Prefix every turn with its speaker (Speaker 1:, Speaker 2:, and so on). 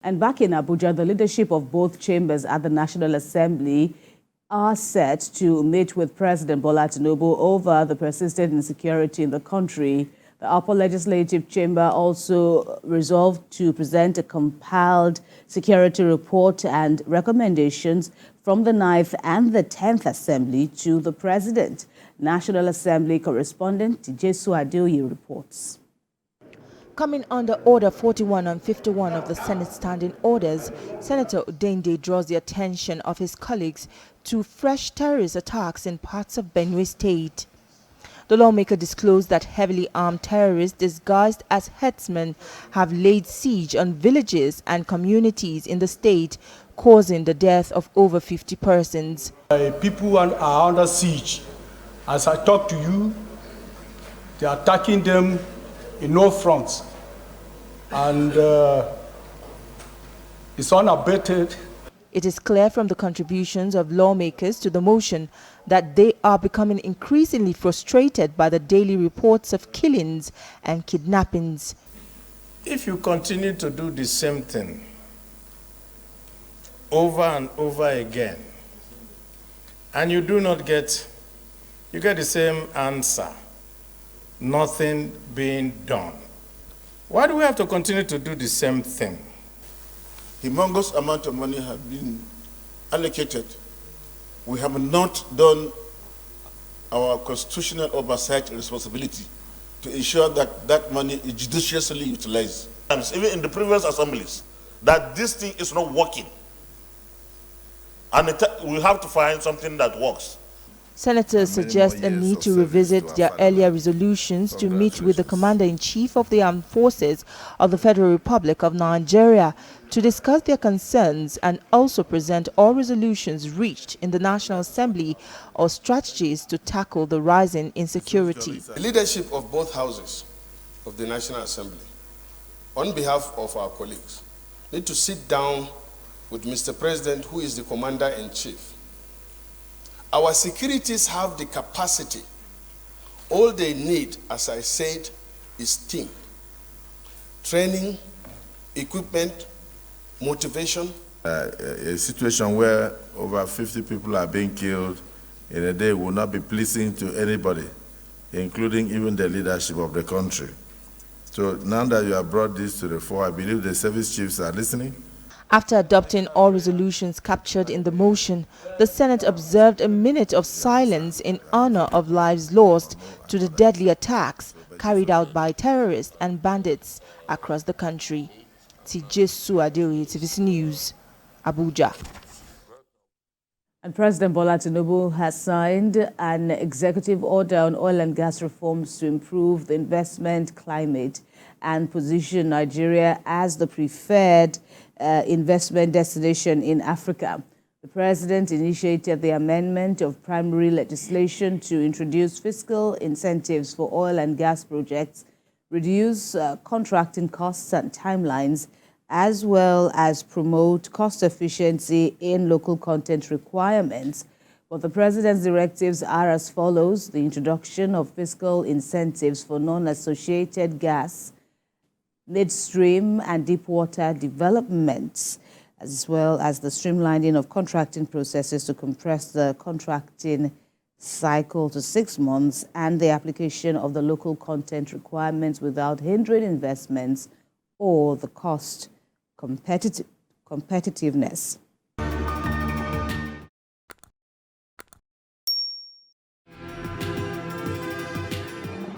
Speaker 1: And back in Abuja, the leadership of both chambers at the National Assembly are set to meet with President Bola Tinubu over the persistent insecurity in the country. The upper legislative chamber also resolved to present a compiled security report and recommendations from the 9th and the 10th Assembly to the President. National Assembly correspondent Tijesu Adeoye reports.
Speaker 2: Coming under Order 41 and 51 of the Senate Standing Orders, Senator Odende draws the attention of his colleagues to fresh terrorist attacks in parts of Benue State. The lawmaker disclosed that heavily armed terrorists disguised as herdsmen have laid siege on villages and communities in the state, causing the death of over 50 persons.
Speaker 3: People are under siege. As I talk to you, they are attacking them in all fronts. And it's unabated.
Speaker 2: It is clear from the contributions of lawmakers to the motion that they are becoming increasingly frustrated by the daily reports of killings and kidnappings.
Speaker 4: If you continue to do the same thing over and over again, and you do not get, you get the same answer, nothing being done. Why do we have to continue to do the same thing?
Speaker 5: Humongous amount of money have been allocated. We have not done our constitutional oversight responsibility to ensure that that money is judiciously utilized. Even in the previous assemblies, that this thing is not working. And we have to find something that works.
Speaker 2: Senators suggest a need to revisit their earlier resolutions to meet with the Commander-in-Chief of the Armed Forces of the Federal Republic of Nigeria to discuss their concerns and also present all resolutions reached in the National Assembly or strategies to tackle the rising insecurity.
Speaker 6: The leadership of both houses of the National Assembly, on behalf of our colleagues, need to sit down with Mr. President, who is the Commander-in-Chief. Our securities have the capacity. All they need, as I said, is team, training, equipment, motivation.
Speaker 7: A situation where over 50 people are being killed in a day will not be pleasing to anybody, including even the leadership of the country. So now that you have brought this to the fore, I believe the service chiefs are listening.
Speaker 2: After adopting all resolutions captured in the motion, the Senate observed a minute of silence in honor of lives lost to the deadly attacks carried out by terrorists and bandits across the country. Tijesu Adeoye, TVC News, Abuja.
Speaker 1: And President Bola Tinubu has signed an executive order on oil and gas reforms to improve the investment climate and position Nigeria as the preferred investment destination in Africa. The president initiated the amendment of primary legislation to introduce fiscal incentives for oil and gas projects, reduce contracting costs and timelines, as well as promote cost efficiency in local content requirements. But the president's directives are as follows: the introduction of fiscal incentives for non-associated gas, midstream and deepwater developments, as well as the streamlining of contracting processes to compress the contracting cycle to 6 months, and the application of the local content requirements without hindering investments or the cost competitiveness.